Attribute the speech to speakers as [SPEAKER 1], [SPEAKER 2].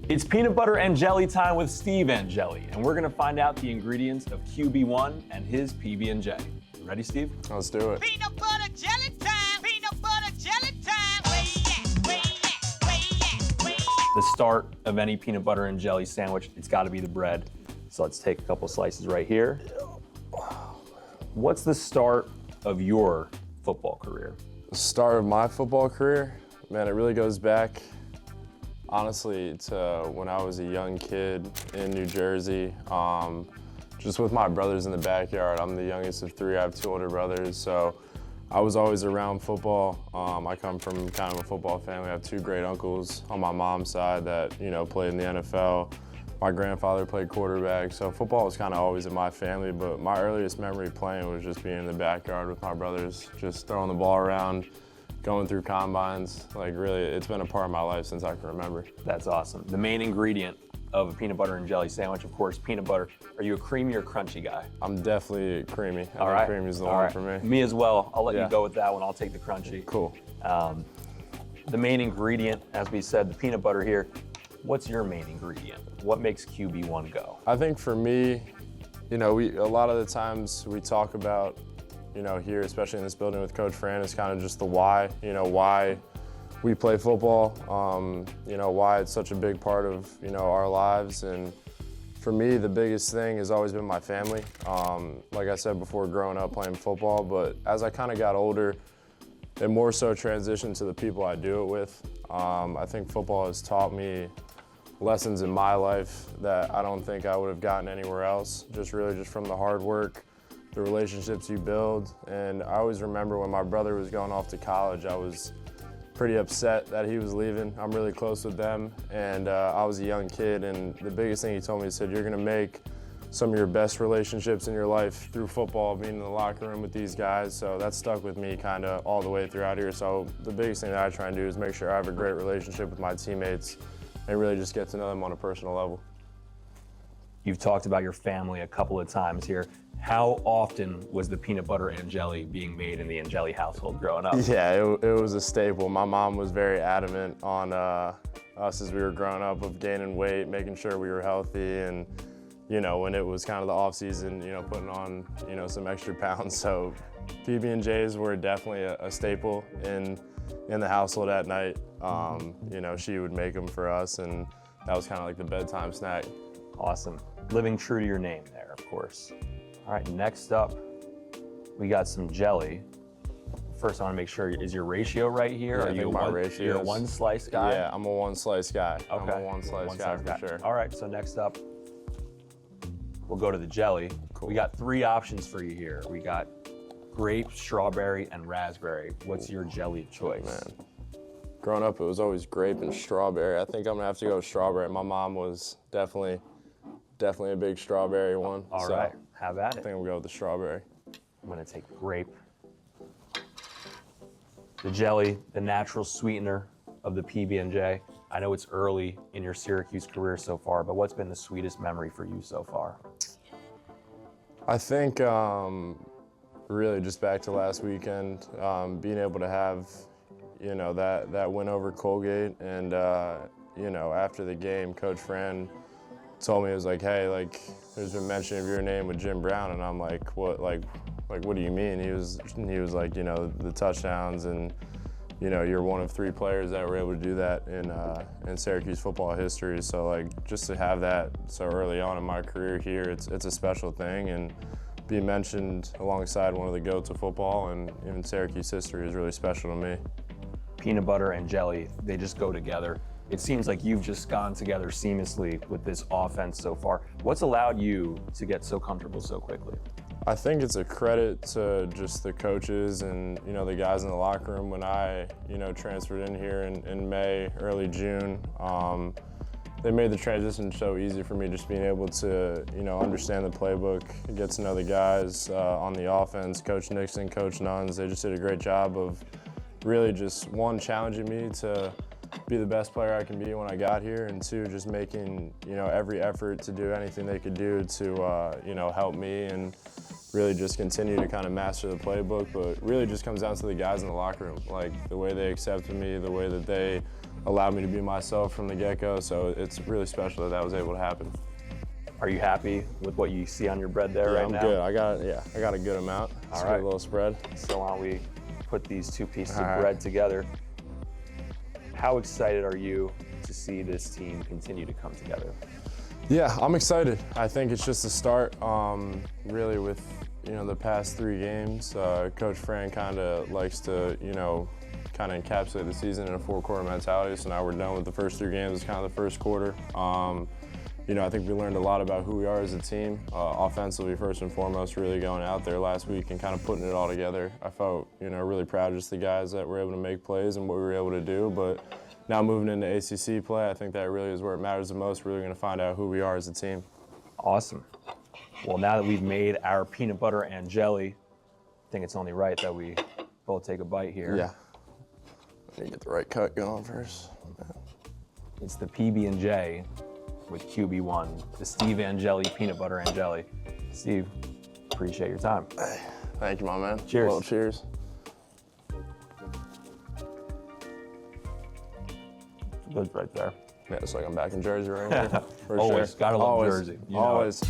[SPEAKER 1] It's peanut butter and jelly time with Steve Angeli, and we're gonna find out the ingredients of QB1 and his PB&J. Ready, Steve?
[SPEAKER 2] Let's do it.
[SPEAKER 3] Peanut butter jelly time. Peanut butter jelly time. Where you at? Where you at? Where you at? Where you at?
[SPEAKER 1] The start of any peanut butter and jelly sandwich, it's gotta be the bread. So let's take a couple slices right here. What's the start of your football career?
[SPEAKER 2] The start of my football career, man, it really goes back, honestly, to when I was a young kid in New Jersey, just with my brothers in the backyard. I'm the youngest of three. I have two older brothers, so I was always around football. I come from kind of a football family. I have two great uncles on my mom's side that, played in the NFL. My grandfather played quarterback, so football was kind of always in my family, but my earliest memory playing was just being in the backyard with my brothers, just throwing the ball around, going through combines. Like, really, it's been a part of my life since I can remember.
[SPEAKER 1] That's awesome. The main ingredient of a peanut butter and jelly sandwich, of course, peanut butter. Are you a creamy or crunchy guy?
[SPEAKER 2] I'm definitely creamy. I
[SPEAKER 1] All
[SPEAKER 2] think
[SPEAKER 1] right.
[SPEAKER 2] creamy is the
[SPEAKER 1] All
[SPEAKER 2] one
[SPEAKER 1] right.
[SPEAKER 2] for me.
[SPEAKER 1] Me as well. I'll let
[SPEAKER 2] Yeah.
[SPEAKER 1] you go with that one. I'll take the crunchy.
[SPEAKER 2] Cool.
[SPEAKER 1] The main ingredient, as we said, the peanut butter here. What's your main ingredient? What makes QB1 go?
[SPEAKER 2] I think for me, a lot of the times we talk about, here, especially in this building with Coach Fran, is kind of just the why, why we play football, why it's such a big part of, our lives. And for me, the biggest thing has always been my family. Like I said before, growing up playing football, but as I kind of got older, it more so transitioned to the people I do it with. I think football has taught me lessons in my life that I don't think I would have gotten anywhere else, just from the hard work, the relationships you build. And I always remember when my brother was going off to college, I was pretty upset that he was leaving. I'm really close with them, and I was a young kid, and the biggest thing he told me, he said, you're gonna make some of your best relationships in your life through football, being in the locker room with these guys. So that stuck with me kind of all the way throughout here. So the biggest thing that I try and do is make sure I have a great relationship with my teammates and really just get to know them on a personal level.
[SPEAKER 1] You've talked about your family a couple of times here. How often was the peanut butter and jelly being made in the Angeli household growing up?
[SPEAKER 2] Yeah, it was a staple. My mom was very adamant on us as we were growing up of gaining weight, making sure we were healthy, and when it was kind of the off season, putting on, some extra pounds. So PB&Js were definitely a staple in the household at night. She would make them for us, and that was kind of like the bedtime snack.
[SPEAKER 1] Awesome. Living true to your name there, of course. All right, next up, we got some jelly. First, I want to make sure, is your ratio right here?
[SPEAKER 2] Yeah, I think my ratio
[SPEAKER 1] You're a
[SPEAKER 2] is-
[SPEAKER 1] one slice guy?
[SPEAKER 2] Yeah, I'm a one slice guy.
[SPEAKER 1] Okay.
[SPEAKER 2] I'm a one slice guy for sure.
[SPEAKER 1] All right, so next up, we'll go to the jelly.
[SPEAKER 2] Cool.
[SPEAKER 1] We got three options for you here. We got grape, strawberry, and raspberry. What's your jelly choice?
[SPEAKER 2] Man. Growing up, it was always grape and strawberry. I think I'm gonna have to go with strawberry. My mom was definitely a big strawberry one.
[SPEAKER 1] All
[SPEAKER 2] so
[SPEAKER 1] right, have at
[SPEAKER 2] I
[SPEAKER 1] it.
[SPEAKER 2] think we'll go with the strawberry.
[SPEAKER 1] I'm gonna take grape. The jelly, the natural sweetener of the PB&J. I know it's early in your Syracuse career so far, but what's been the sweetest memory for you so far?
[SPEAKER 2] I think really just back to last weekend, being able to have, that win over Colgate, and after the game, Coach Fran told me, it was like, hey, like, there's been mention of your name with Jim Brown, and I'm like, what, what do you mean? He was like, the touchdowns, and you're one of three players that were able to do that in Syracuse football history. So like, just to have that so early on in my career here, it's a special thing, and be mentioned alongside one of the GOATs of football and in Syracuse history is really special to me.
[SPEAKER 1] Peanut butter and jelly, they just go together. It seems like you've just gone together seamlessly with this offense so far. What's allowed you to get so comfortable so quickly?
[SPEAKER 2] I think it's a credit to just the coaches and, the guys in the locker room. When I, transferred in here in May, early June, they made the transition so easy for me, just being able to, understand the playbook, get to know the guys on the offense. Coach Nixon, Coach Nuns, they just did a great job of really just, one, challenging me to be the best player I can be when I got here, and two, just making, every effort to do anything they could do to, help me and really just continue to kind of master the playbook. But really just comes down to the guys in the locker room, like the way they accepted me, the way that they allowed me to be myself from the get-go. So it's really special that that was able to happen.
[SPEAKER 1] Are you happy with what you see on your bread there
[SPEAKER 2] Yeah,
[SPEAKER 1] right
[SPEAKER 2] I'm
[SPEAKER 1] now?
[SPEAKER 2] good. I got a good amount. It's a
[SPEAKER 1] right.
[SPEAKER 2] good little spread.
[SPEAKER 1] So why don't we put these two pieces
[SPEAKER 2] All
[SPEAKER 1] of
[SPEAKER 2] right.
[SPEAKER 1] bread together? How excited are you to see this team continue to come together?
[SPEAKER 2] Yeah, I'm excited. I think it's just a start. Really, with the past 3 games, Coach Fran kind of likes to kind of encapsulate the season in a 4-quarter mentality. So now we're done with the first 3 games. It's kind of the first quarter. I think we learned a lot about who we are as a team. Offensively, first and foremost, really going out there last week and kind of putting it all together. I felt really proud of just the guys that were able to make plays and what we were able to do. But now moving into ACC play, I think that really is where it matters the most. We're really going to find out who we are as a team.
[SPEAKER 1] Awesome. Well, now that we've made our peanut butter and jelly, I think it's only right that we both take a bite here.
[SPEAKER 2] Yeah. I need to get the right cut going first.
[SPEAKER 1] It's the PB&J with QB1, the Steve Angeli peanut butter and jelly. Steve, appreciate your time.
[SPEAKER 2] Thank you, my man.
[SPEAKER 1] Cheers.
[SPEAKER 2] Well, cheers.
[SPEAKER 1] Good right there.
[SPEAKER 2] Yeah, it's like I'm back in Jersey right here. For
[SPEAKER 1] Always,
[SPEAKER 2] sure.
[SPEAKER 1] gotta love
[SPEAKER 2] Always.
[SPEAKER 1] Jersey.
[SPEAKER 2] Always.